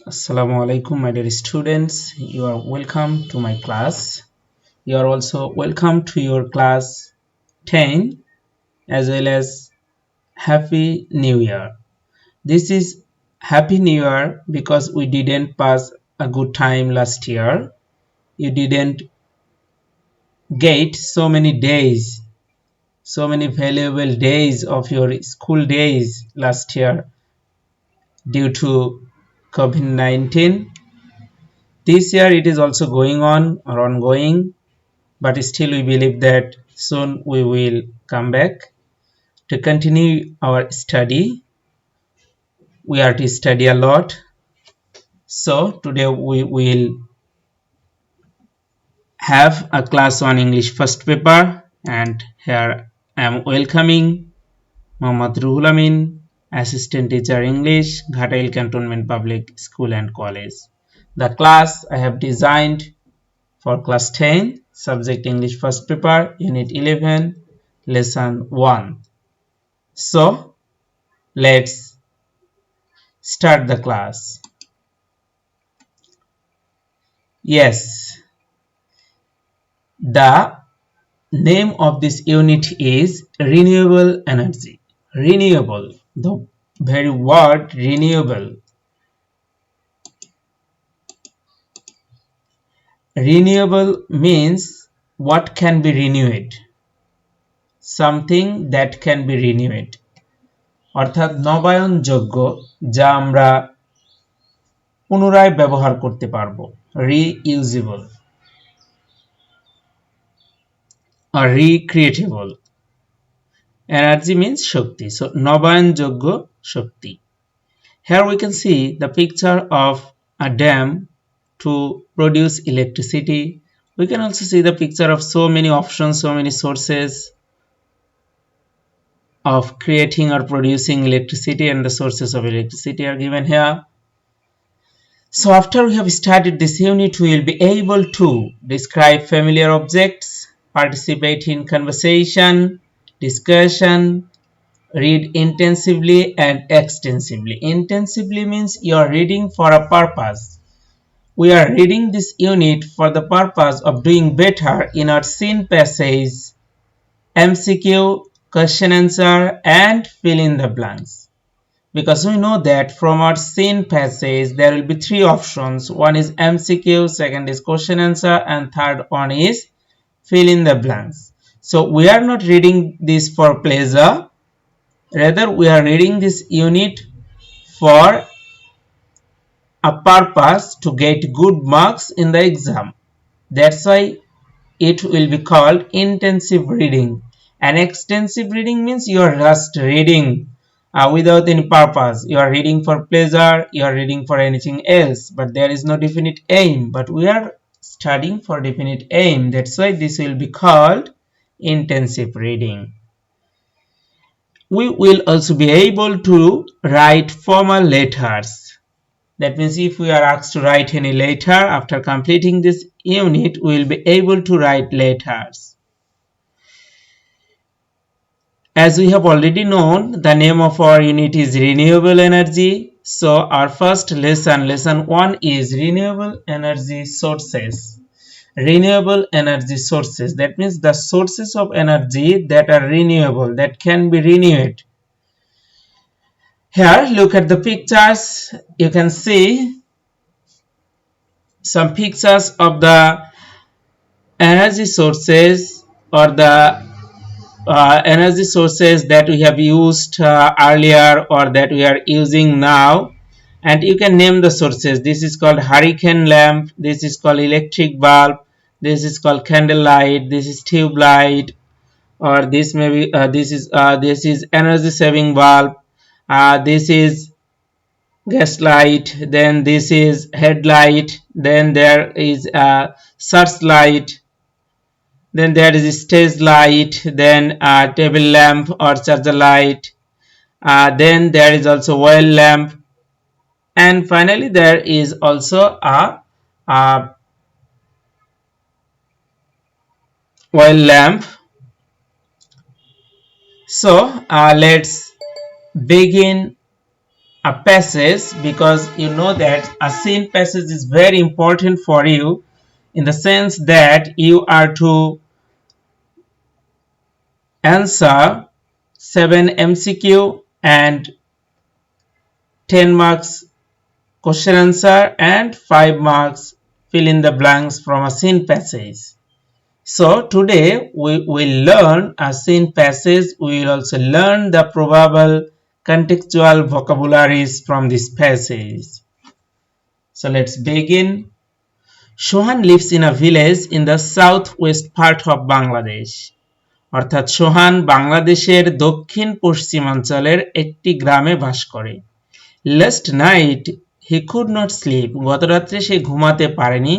Assalamu alaikum, my dear students. You are welcome to my class. You are also welcome to your class 10 as well as Happy New Year. This is Happy New Year because we didn't pass a good time last year. You didn't get so many days, so many valuable days of your school days last year due to COVID-19. This year it is also going on or ongoing, but still we believe that soon we will come back to continue our study. We are to study a lot. So today we will have a class on English first paper, and here I am welcoming Mohammad Ruhul Amin, Assistant Teacher English, Ghatail Cantonment Public School and College. The class I have designed for class 10, subject English first paper, unit 11, lesson 1. So let's start the class. Yes, the name of this unit is renewable energy. Renewable, the very word renewable. Renewable means what can be renewed, something that can be renewed, অর্থাৎ নবায়নযোগ্য যা আমরা পুনরায় ব্যবহার করতে পারবো, reusable or recreatable. Energy means shakti, so নবায়নযোগ্য shakti. Here we can see the picture of a dam to produce electricity. We can also see the picture of so many options, so many sources of creating or producing electricity, and the sources of electricity are given here. So after we have studied this unit, we will be able to describe familiar objects, participate in conversation, discussion, read intensively and extensively. Intensively means you are reading for a purpose. We are reading this unit for the purpose of doing better in our scene passage, MCQ, question answer, and fill in the blanks. Because we know that from our scene passage there will be three options. One is MCQ, second is question answer, and third one is fill in the blanks. So we are not reading this for pleasure. Rather, we are reading this unit for a purpose to get good marks in the exam. That's why it will be called intensive reading. And extensive reading means you are just reading without any purpose. You are reading for pleasure, you are reading for anything else, but there is no definite aim. But we are studying for definite aim. That's why this will be called intensive reading. We will also be able to write formal letters. That means if we are asked to write any letter after completing this unit, we will be able to write letters. As we have already known, the name of our unit is renewable energy. So our first lesson 1 is renewable energy sources. Renewable energy sources, that means the sources of energy that are renewable, that can be renewed. Here, look at the pictures. You can see some pictures of the energy sources or the energy sources that we have used earlier or that we are using now, and you can name the sources. This is called hurricane lamp, this is called electric bulb, this is called candle light, this is tube light, or this may be this is energy saving bulb, this is gas light, then this is headlight, then there is a searchlight, then there is a stage light, then a table lamp or charger light, then there is also oil lamp, and finally there is also a oil lamp. So let's begin a passage, because you know that a scene passage is very important for you, in the sense that you are to answer 7 MCQ and 10 marks question answer and 5 marks fill in the blanks from a scene passage. So today we will learn a scene passage. We will also learn the probable contextual vocabularies from this passage. So let's begin. Sohan lives in a village in the southwest part of Bangladesh. অর্থাৎ সোহান বাংলাদেশের দক্ষিণ পশ্চিমাঞ্চলের একটি গ্রামে বাস করে। Last night he could not sleep. গতরাত্রে সে ঘুমাতে পারেনি।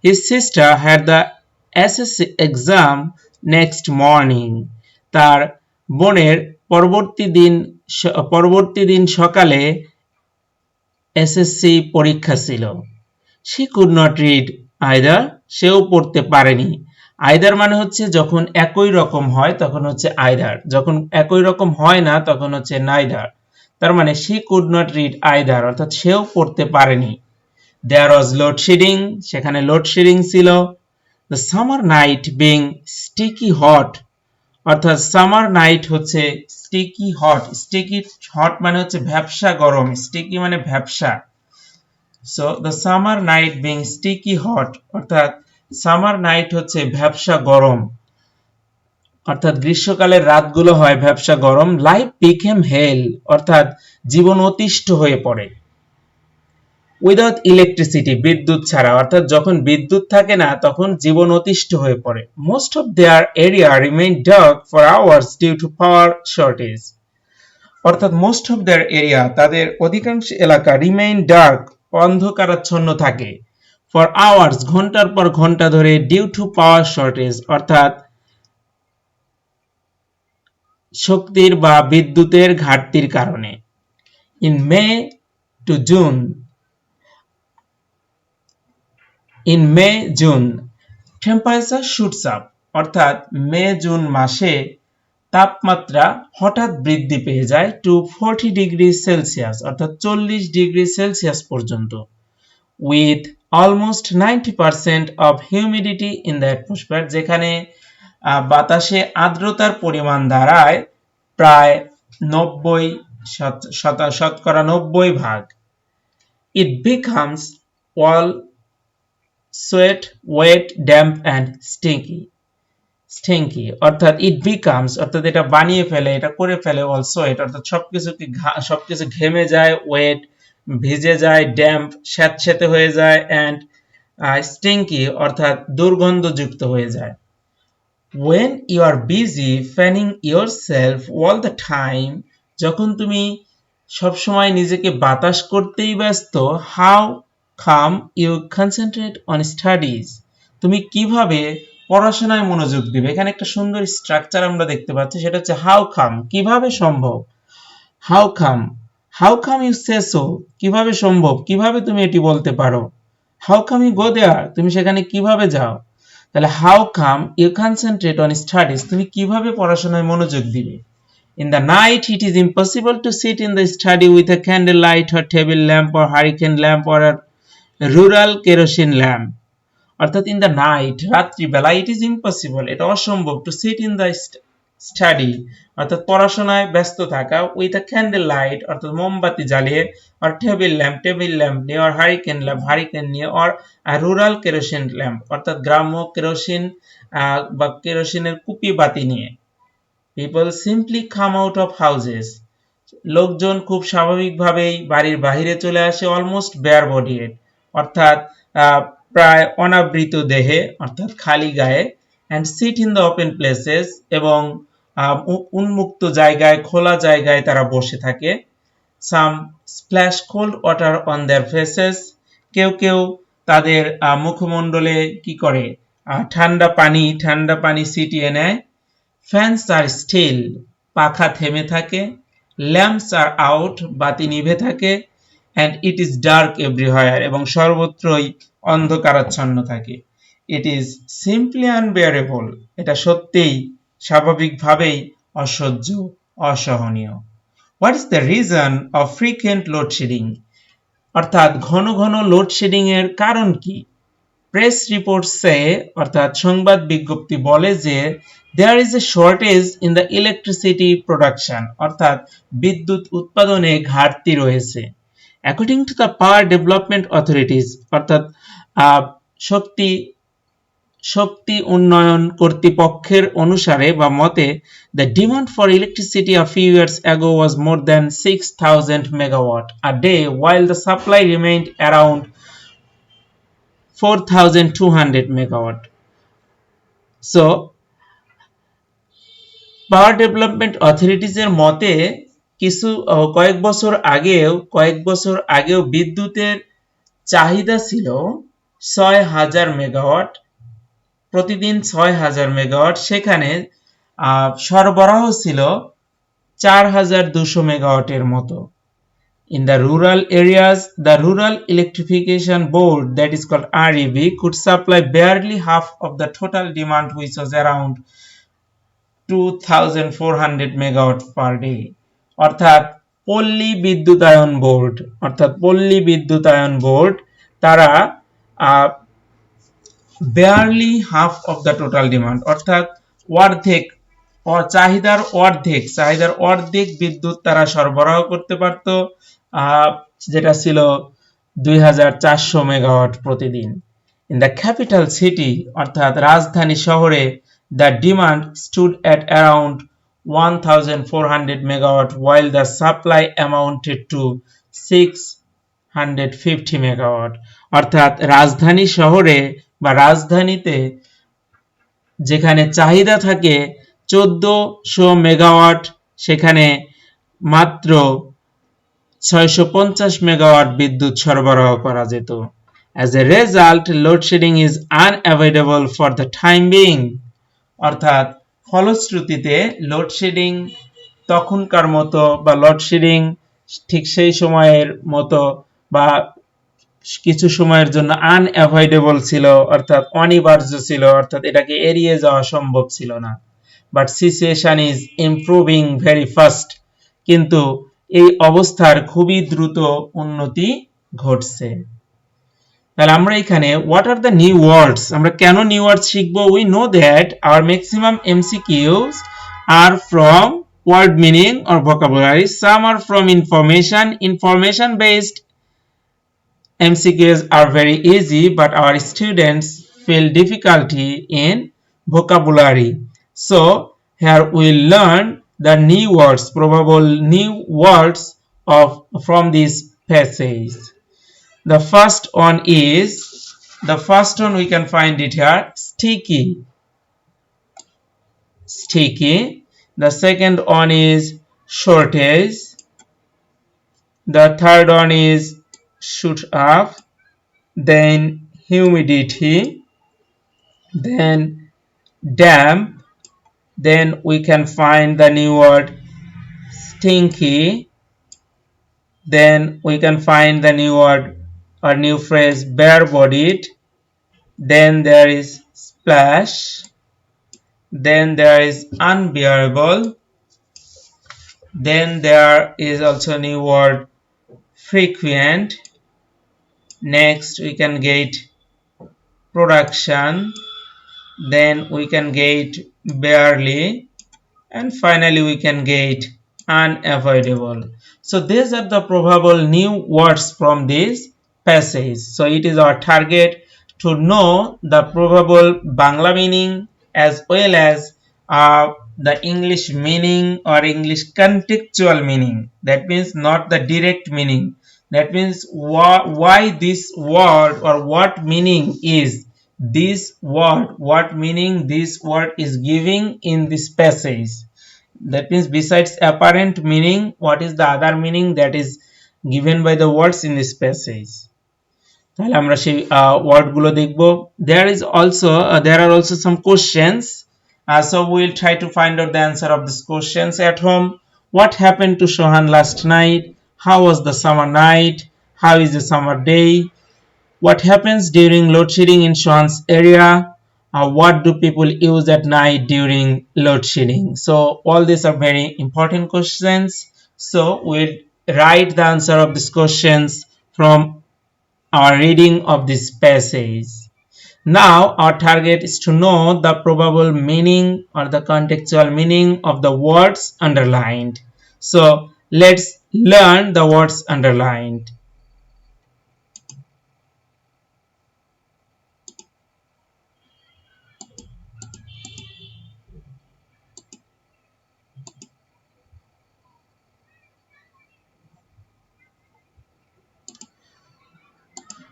His sister had the SSC exam next morning. তার বোনের পরবর্তী দিন সকালে এসএসসি পরীক্ষা ছিল। She could not read either. সেও পড়তে পারেনি। either মানে হচ্ছে যখন একই রকম হয় তখন হচ্ছে either, যখন একই রকম হয় না তখন হচ্ছে neither। তার মানে she could not read either, অর্থাৎ সেও পড়তে পারেনি। There was load shedding, সেখানে লোড শেডিং ছিল। The summer night being sticky hot, অর্থাৎ সামার নাইট হচ্ছে স্টিকি হট। স্টিকি হট মানে হচ্ছে ভ্যাপসা গরম, স্টিকি মানে ভ্যাপসা। So the summer night being sticky hot, অর্থাৎ সামার নাইট হচ্ছে ভ্যাপসা গরম, অর্থাৎ গ্রীষ্মকালের রাতগুলো হয় ভ্যাপসা গরম। Life became hell, অর্থাৎ জীবন অতিষ্ঠ হয়ে পড়ে। Without electricity, বিদ্যুৎ ছাড়া, অর্থাৎ যখন বিদ্যুৎ থাকে না তখন জীবন অতিষ্ঠ হয়ে পড়ে। Most of their area remained dark for hours due to power shortage, অর্থাৎ most of their area, তাদের অধিকাংশ এলাকা remain dark, অন্ধকারাচ্ছন্ন থাকে, for hours, ঘন্টার পর ঘন্টা ধরে, due to power shortage, অর্থাৎ শক্তির বা বিদ্যুতের ঘাটতির কারণে। In May June temperature shoots up, অর্থাৎ মে জুন মাসে তাপমাত্রা হঠাৎ বৃদ্ধি পেয়ে যায় to 40 ডিগ্রি সেলসিয়াস, অর্থাৎ 40 ডিগ্রি সেলসিয়াস পর্যন্ত। With almost 90% of humidity in the atmosphere, যেখানে বাতাসে আর্দ্রতার পরিমাণ দাঁড়ায় প্রায় 90%। It becomes all sweat, wet, damp and stinky, অর্থাৎ it becomes, অর্থাৎ এটা বানিয়ে ফেলে, এটা করে ফেলে, all sweat, অর্থাৎ সবকিছু ঘেমে যায়, wet ভিজে যায়, damp স্যাঁতসেঁতে হয়ে যায়, and stinky, অর্থাৎ দুর্গন্ধযুক্ত হয়ে যায়। When you are busy fanning yourself all the time, যখন তুমি সবসময় নিজেকে বাতাস করতেই ব্যস্ত, how come you concentrate on studies, তুমি কিভাবে পড়াশোনায় মনোযোগ দিবে। এখানে একটা সুন্দর স্ট্রাকচার আমরা দেখতে পাচ্ছি, সেটা হচ্ছে how come, কিভাবে সম্ভব। how come you say so, কিভাবে সম্ভব, কিভাবে তুমি এটি বলতে পারো। how come you go there, তুমি সেখানে কিভাবে যাও। তাহলে how come you concentrate on studies, তুমি কিভাবে পড়াশোনায় মনোযোগ দিবে। In the night it is impossible to sit in the study with a candle light or table lamp or hurricane lamp or a rural kerosene lamp, অর্থাৎ in the night, রাত্রিবেলা, it is impossible, এটা অসম্ভব, to sit in the study, অর্থাৎ পড়াশোনায় ব্যস্ত থাকা, with a candle light, অর্থাৎ মোমবাতি জ্বালিয়ে, or table lamp নিয়ে, or hurricane নিয়ে, or a rural kerosene lamp, অর্থাৎ গ্রাম্য কেরোসিন বা কেরোসিনের কুপি বাতি নিয়ে। People simply come out of houses, লোকজন খুব স্বাভাবিকভাবেই বাড়ির বাহিরে চলে আসে, almost bare bodied, অর্থাৎ প্রায় অনাবৃত দেহে, অর্থাৎ খালি গায়ে, and sit in the open places, এবং উন্মুক্ত জায়গায়, খোলা জায়গায় তারা বসে থাকে। Some splash cold water on their faces, কেউ কেউ তাদের মুখমণ্ডলে কি করে, ঠান্ডা পানি ছিটিয়ে নেয়। Fans are still, পাখা থেমে থাকে। Lamps are out, বাতি নিভে থাকে। And it is dark everywhere, এবং সর্বত্রই অন্ধকারাচ্ছন্ন থাকে। It is simply unbearable, এটা সত্যিই স্বাভাবিকভাবেই অসহ্য, অসহনীয়। What is the reason of frequent load shedding? অর্থাৎ ঘন ঘন লোডশেডিং এর কারণ কি? প্রেস রিপোর্টসে অর্থাৎ সংবাদ বিজ্ঞপ্তি বলে যে there is a shortage in the electricity production, অর্থাৎ বিদ্যুৎ উৎপাদনে ঘাটতি রয়েছে। According to the power development authorities, অর্থাৎ শক্তি উন্নয়ন কর্তৃপক্ষের অনুসারে বা মতে, the demand for electricity a few years ago was more than 6,000 megawatt a day, while the supply remained around 4,200 megawatt. So, power development অথরিটিজের মতে কয়েক বছর আগেও বিদ্যুতের চাহিদা ছিল 6,000 মেগাওয়াট, প্রতিদিন 6,000 মেগাওয়াট, সেখানে সরবরাহ ছিল 4,200 মেগাওয়াটের মতো। In the rural areas, the Rural Electrification Board, that is called REB, could supply barely half of the total demand, which was around 2,400 megawatt per day. অর্থাৎ পল্লী বিদ্যুতায়ন বোর্ড তারা barely half of the total demand, অর্থাৎ চাহিদার অর্ধেক বিদ্যুৎ তারা সরবরাহ করতে পারত, যেটা ছিল 2,400 মেগাওয়াট প্রতিদিন। ইন দ্য ক্যাপিটাল সিটি, অর্থাৎ রাজধানী শহরে, the demand stood at around 1,400 megawatt, while the supply amounted to 650 megawatt. অর্থাৎ রাজধানী শহরে বা রাজধানীতে যেখানে চাহিদা থাকে 1,400 মেগাওয়াট, সেখানে মাত্র 650 মেগাওয়াট বিদ্যুৎ সরবরাহ করা যেত। As a result, load shedding is unavoidable for the time being. অর্থাৎ ফলশ্রুতিতে লোডশেডিং তখনকার মতো বা লোডশেডিং ঠিক সেই সময়ের মতো বা কিছু সময়ের জন্য আনঅ্যাভয়েডেবল ছিল, অর্থাৎ অনিবার্য ছিল, অর্থাৎ এটাকে এড়িয়ে যাওয়া সম্ভব ছিল না। But situation is improving very fast, কিন্তু এই অবস্থার খুবই দ্রুত উন্নতি ঘটছে। তাহলে আমরা এখানে what are the new words, আমরা কেন নিউ ওয়ার্ডস শিখব? we know that our maximum MCQs are from word meaning or vocabulary, some are from information based MCQs are very easy, but our students feel difficulty in vocabulary. So here we learn the new words, probable new words from this passage. The first one we can find it here, sticky. The second one is shortage. The third one is shoot up. Then humidity. Then damp. Then we can find the new word stinky. Then we can find the new word or new phrase bare-bodied. Then there is splash. Then there is unbearable. Then there is also new word frequent. Next we can get production. Then we can get barely, and finally we can get unavoidable. So these are the probable new words from this passage. So it is our target to know the probable Bangla meaning as well as the English meaning or English contextual meaning. That means not the direct meaning. That means why this word or what meaning is this word, what meaning this word is giving in this passage. That means besides apparent meaning, what is the other meaning that is given by the words in this passage. তাহলে আমরা সেই ওয়ার্ডগুলো দেখব। there are also some questions, so we'll try to find out the answer of these questions at home. What happened to Shohan last night? How was the summer night? How is the summer day? What happens during load shedding in Shohan's area? What do people use at night during load shedding? So all these are very important questions. So we'll write the answer of these questions from our reading of this passage. Now our target is to know the probable meaning or the contextual meaning of the words underlined. So let's learn the words underlined.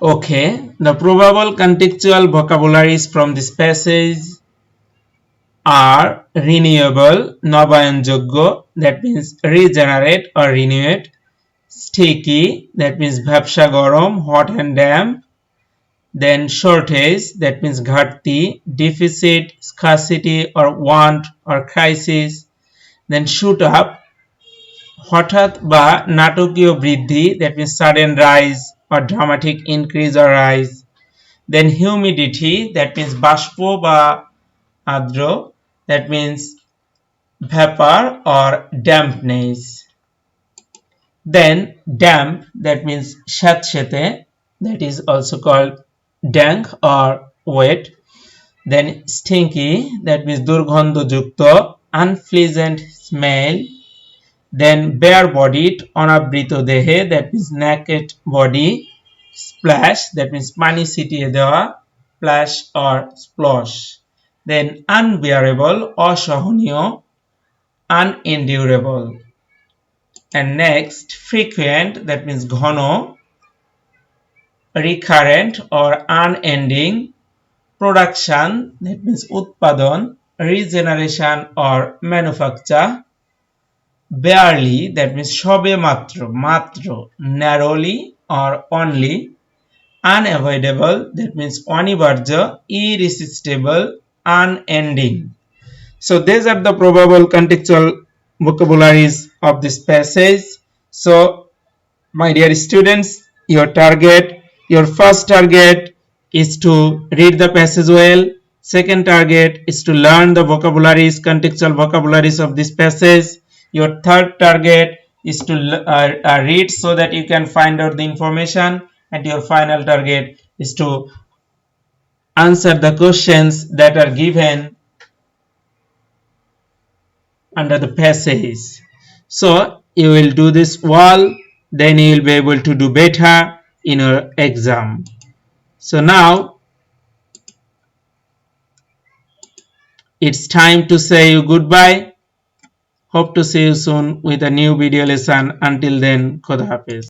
Okay, the probable contextual vocabularies from this passage are renewable, nabayonjogyo, that means regenerate or renewate, sticky, that means bhyapsa garam, hot and damp, then shortage, that means gharti, deficit, scarcity or want or crisis, then shoot up, হঠাৎ বা নাটকীয় বৃদ্ধি, that means sudden rise or dramatic increase or rise, then humidity, that means বাষ্প বা আর্দ্র, that means vapor or dampness, then damp, that means স্যাঁতসেঁতে, that is also called dank or wet, then stinky, that means দুর্গন্ধযুক্ত, unpleasant smell, then bare bodied, অনাবৃত দেহে, that means naked body, splash, that means পানি ছিটিয়ে দেওয়া, splash or splosh, then unbearable, অসহনীয়, unendurable, and next frequent, that means ঘন, recurrent or unending, production, that means উৎপাদন, regeneration or manufacture, barely, that means সবে মাত্র, মাত্র, narrowly or only, unavoidable, that means অনিবার্য, irresistible, unending. So these are the probable contextual vocabularies of this passage. So my dear students, your first target is to read the passage well. Second target is to learn the vocabularies, contextual vocabularies of this passage. Your third target is to read so that you can find out the information, and your final target is to answer the questions that are given under the passage. So you will do this well, then you will be able to do better in your exam. So now it's time to say you goodbye. Hope to see you soon with a new video lesson. Until then, Khuda Hafiz.